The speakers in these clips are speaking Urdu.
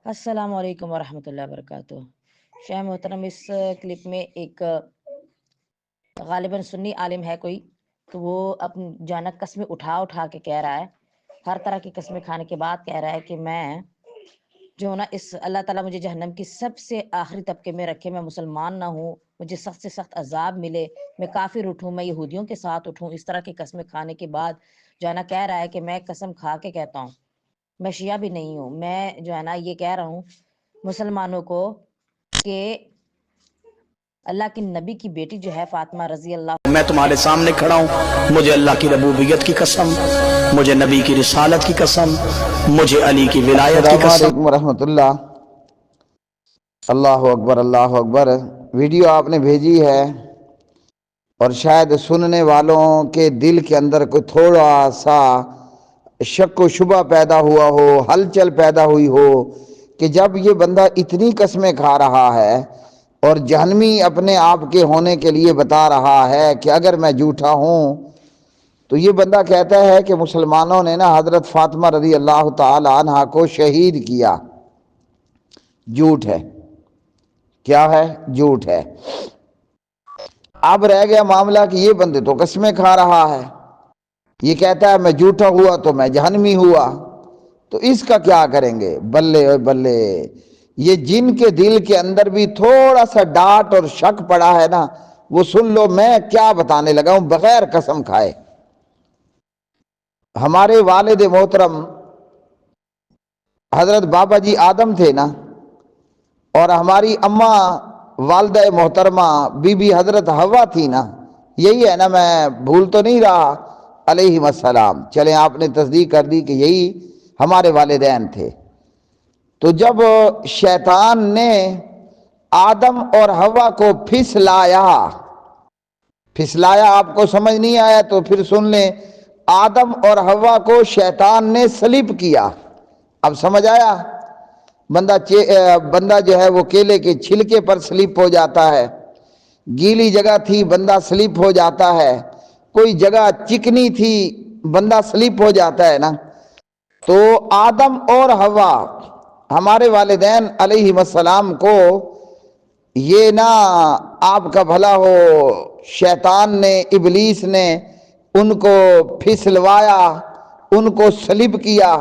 السلام علیکم ورحمۃ اللہ وبرکاتہ۔ شاہ محترم، اس کلپ میں ایک غالباً سنی عالم ہے کوئی، تو وہ اپنی جانا قسمیں اٹھا کے کہہ رہا ہے، ہر طرح کی قسمیں کھانے کے بعد کہہ رہا ہے کہ میں جو نا اس اللہ تعالیٰ مجھے جہنم کی سب سے آخری طبقے میں رکھے، میں مسلمان نہ ہوں، مجھے سخت سے سخت عذاب ملے، میں کافر اٹھوں، میں یہودیوں کے ساتھ اٹھوں۔ اس طرح کی قسمیں کھانے کے بعد جو ہے نا کہہ رہا ہے کہ میں قسم کھا کے کہتا ہوں، میں شیعہ بھی نہیں ہوں، میں جو ہے نا یہ کہہ رہا ہوں مسلمانوں کو کہ اللہ کی نبی کی بیٹی جو ہے فاطمہ رضی اللہ، میں تمہارے سامنے کھڑا ہوں، مجھے اللہ کی ربوبیت کی قسم، مجھے نبی کی رسالت کی قسم، مجھے علی کی ولایت کی السلام قسم۔ علیکم ورحمۃ اللہ۔ اللہ اکبر، اللہ اکبر۔ ویڈیو آپ نے بھیجی ہے اور شاید سننے والوں کے دل کے اندر کوئی تھوڑا سا شک و شبہ پیدا ہوا ہو، ہلچل پیدا ہوئی ہو کہ جب یہ بندہ اتنی قسمیں کھا رہا ہے اور جہنمی اپنے آپ کے ہونے کے لیے بتا رہا ہے کہ اگر میں جھوٹا ہوں، تو یہ بندہ کہتا ہے کہ مسلمانوں نے نا حضرت فاطمہ رضی اللہ تعالی عنہ کو شہید کیا۔ جھوٹ ہے۔ کیا ہے؟ جھوٹ ہے۔ اب رہ گیا معاملہ کہ یہ بندے تو قسمیں کھا رہا ہے، یہ کہتا ہے میں جھوٹا ہوا تو میں جہنمی ہوا، تو اس کا کیا کریں گے؟ بلے اوے بلے، یہ جن کے دل کے اندر بھی تھوڑا سا ڈاٹ اور شک پڑا ہے نا، وہ سن لو میں کیا بتانے لگا ہوں بغیر قسم کھائے۔ ہمارے والد محترم حضرت بابا جی آدم تھے نا، اور ہماری اماں والدہ محترمہ بی بی حضرت حوا تھی نا، یہی ہے نا، میں بھول تو نہیں رہا، علیہم السلام۔ چلیں آپ نے تصدیق کر دی کہ یہی ہمارے والدین تھے۔ تو جب شیطان نے آدم اور حوا کو پھسلایا آپ کو سمجھ نہیں آیا تو پھر سن لیں، آدم اور حوا کو شیطان نے سلب کیا۔ اب سمجھ آیا؟ بندہ جو ہے وہ کیلے کے چھلکے پر سلپ ہو جاتا ہے، گیلی جگہ تھی بندہ سلپ ہو جاتا ہے، کوئی جگہ چکنی تھی بندہ سلپ ہو جاتا ہے نا۔ تو آدم اور حوا ہمارے والدین علیہ السلام کو یہ نا آپ کا بھلا ہو شیطان نے، ابلیس نے ان کو پھسلوایا، ان کو سلب کیا۔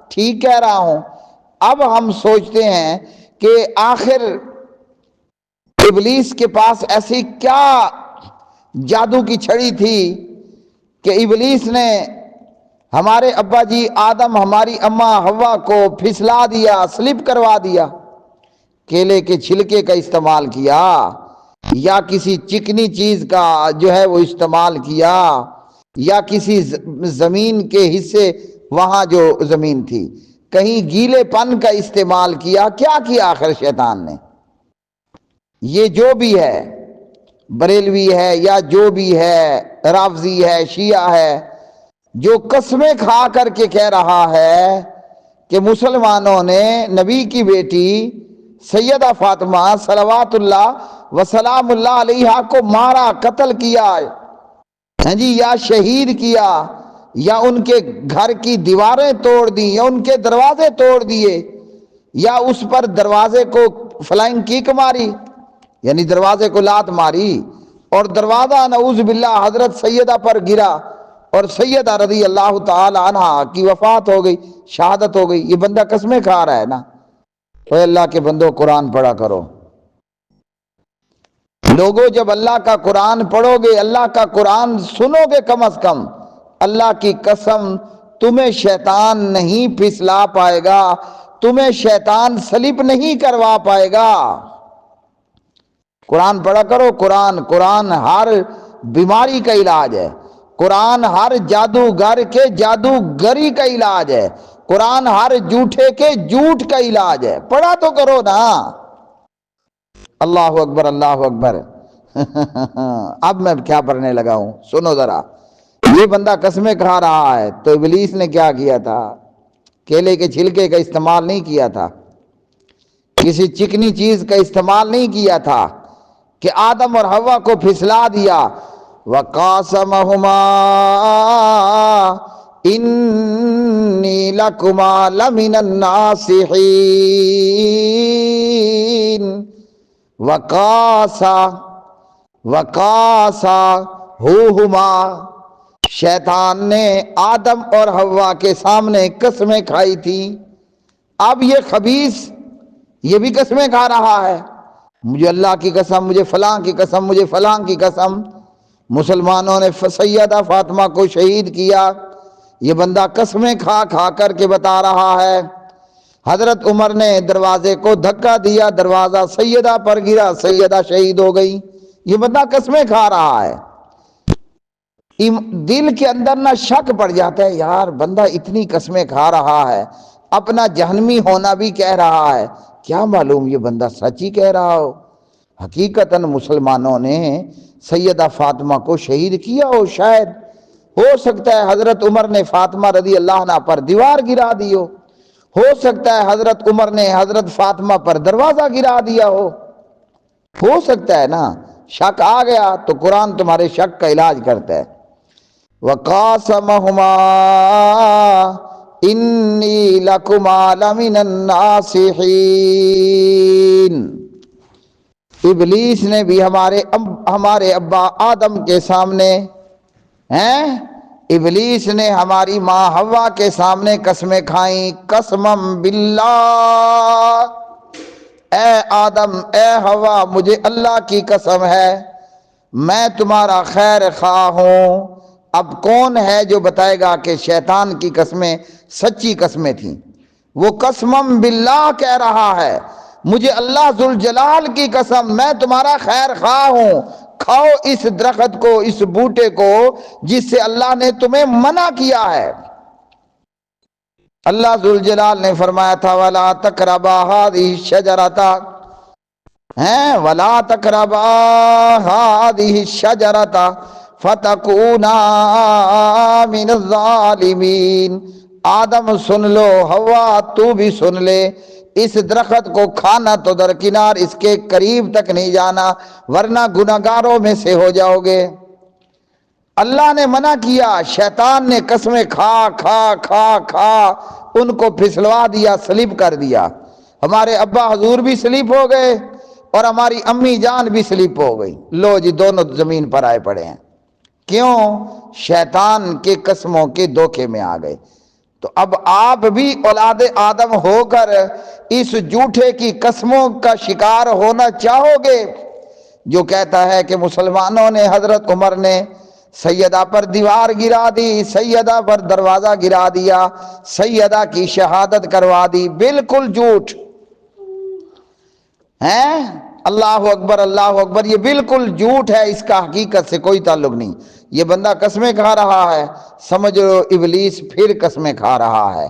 ٹھیک کہہ رہا ہوں؟ اب ہم سوچتے ہیں کہ آخر ابلیس کے پاس ایسی کیا جادو کی چھڑی تھی کہ ابلیس نے ہمارے ابا جی آدم، ہماری اماں حوا کو پھسلا دیا، سلپ کروا دیا؟ کیلے کے چھلکے کا استعمال کیا یا کسی چکنی چیز کا جو ہے وہ استعمال کیا یا کسی زمین کے حصے، وہاں جو زمین تھی کہیں گیلے پن کا استعمال کیا؟ کیا کیا آخر شیطان نے؟ یہ جو بھی ہے، بریلوی ہے یا جو بھی ہے، رافضی ہے، شیعہ ہے، جو قسمیں کھا کر کے کہہ رہا ہے کہ مسلمانوں نے نبی کی بیٹی سیدہ فاطمہ صلوات اللہ وسلام اللہ علیہا کو مارا، قتل کیا، ہاں جی، یا شہید کیا، یا ان کے گھر کی دیواریں توڑ دی، یا ان کے دروازے توڑ دیے، یا اس پر دروازے کو فلائنگ کیک ماری، یعنی دروازے کو لات ماری، اور دروازہ نعوذ باللہ حضرت سیدہ پر گرا اور سیدہ رضی اللہ تعالی عنہ کی وفات ہو گئی، شہادت ہو گئی۔ یہ بندہ قسمیں کھا رہا ہے نا۔ اے اللہ کے بندو، قرآن پڑھا کرو لوگوں، جب اللہ کا قرآن پڑھو گے، اللہ کا قرآن سنو گے، کم از کم اللہ کی قسم تمہیں شیطان نہیں پھسلا پائے گا، تمہیں شیطان سلب نہیں کروا پائے گا۔ قرآن پڑھا کرو۔ قرآن ہر بیماری کا علاج ہے، قرآن ہر جادوگر کے جادوگری کا علاج ہے، قرآن ہر جھوٹے کے جھوٹ کا علاج ہے۔ پڑھا تو کرو نا۔ اللہ اکبر، اللہ اکبر۔ اب میں کیا پڑھنے لگا ہوں، سنو ذرا۔ یہ بندہ قسمیں کھا رہا ہے تو ابلیس نے کیا کیا تھا؟ کیلے کے چھلکے کا استعمال نہیں کیا تھا، کسی چکنی چیز کا استعمال نہیں کیا تھا کہ آدم اور حوا کو پھسلا دیا۔ وَقَاسَمَهُمَا انی لکما لمن الناصحین وقاسہما، شیطان نے آدم اور حوا کے سامنے قسمیں کھائی تھی. اب یہ خبیث یہ بھی قسمیں کھا رہا ہے، مجھے اللہ کی قسم، مجھے فلاں کی قسم، مجھے فلاں کی قسم. مسلمانوں نے سیدہ فاطمہ کو شہید کیا، یہ بندہ قسمیں کھا کھا کر کے بتا رہا ہے. حضرت عمر نے دروازے کو دھکا دیا، دروازہ سیدہ پر گرا، سیدہ شہید ہو گئی. یہ بندہ قسمیں کھا رہا ہے. دل کے اندر نہ شک پڑ جاتا ہے، یار بندہ اتنی قسمیں کھا رہا ہے، اپنا جہنمی ہونا بھی کہہ رہا ہے، کیا معلوم یہ بندہ سچ ہی کہہ رہا ہو. حقیقتاً مسلمانوں نے سیدہ فاطمہ کو شہید کیا ہو، شاید ہو سکتا ہے حضرت عمر نے فاطمہ رضی اللہ عنہ پر دیوار گرا دی ہو سکتا ہے حضرت عمر نے حضرت فاطمہ پر دروازہ گرا دیا ہو سکتا ہے نا. شک آ گیا تو قرآن تمہارے شک کا علاج کرتا ہے. وَقَاسَمَهُمَا إِنِّي لَكُمَا لَمِنَ النَّاصِحِينَ. ابلیس نے بھی ہمارے ابا آدم کے سامنے ابلیس نے ہماری ماں حوا کے سامنے قسمیں کھائیں. قسمم باللہ، اے آدم اے حوا مجھے اللہ کی قسم ہے میں تمہارا خیر خواہ ہوں. اب کون ہے جو بتائے گا کہ شیطان کی قسمیں سچی قسمیں تھیں؟ وہ قسمم باللہ کہہ رہا ہے، مجھے اللہ ذوالجلال کی قسم میں تمہارا خیر خواہ ہوں، کھاؤ اس درخت کو، اس بوٹے کو جس سے اللہ نے تمہیں منع کیا ہے. اللہ ذوالجلال نے فرمایا تھا وَلَا تَقْرَبَا هَٰذِهِ الشَّجَرَةَ، وَلَا تَقْرَبَا هَٰذِهِ الشَّجَرَةَ فَتَكُونَا مِنَ الظَّالِمِينَ. آدم سن لو، حوا تو بھی سن لے، اس درخت کو کھانا تو درکنار، اس کے قریب تک نہیں جانا ورنہ گناہگاروں میں سے ہو جاؤ گے. اللہ نے منع کیا، شیطان نے قسمیں کھا کھا کھا کھا ان کو پھسلوا دیا، سلیب کر دیا. ہمارے ابا حضور بھی سلیب ہو گئے اور ہماری امی جان بھی سلیب ہو گئی. لو جی دونوں زمین پر آئے پڑے ہیں. کیوں؟ شیطان کے قسموں کے دھوکے میں آ گئے. تو اب آپ بھی اولاد آدم ہو کر اس جھوٹے کی قسموں کا شکار ہونا چاہو گے جو کہتا ہے کہ مسلمانوں نے حضرت عمر نے سیدہ پر دیوار گرا دی، سیدہ پر دروازہ گرا دیا، سیدہ کی شہادت کروا دی. بالکل جھوٹ ہیں. اللہ اکبر اللہ اکبر، یہ بالکل جھوٹ ہے، اس کا حقیقت سے کوئی تعلق نہیں. یہ بندہ قسمیں کھا رہا ہے، سمجھ لو ابلیس پھر قسمیں کھا رہا ہے.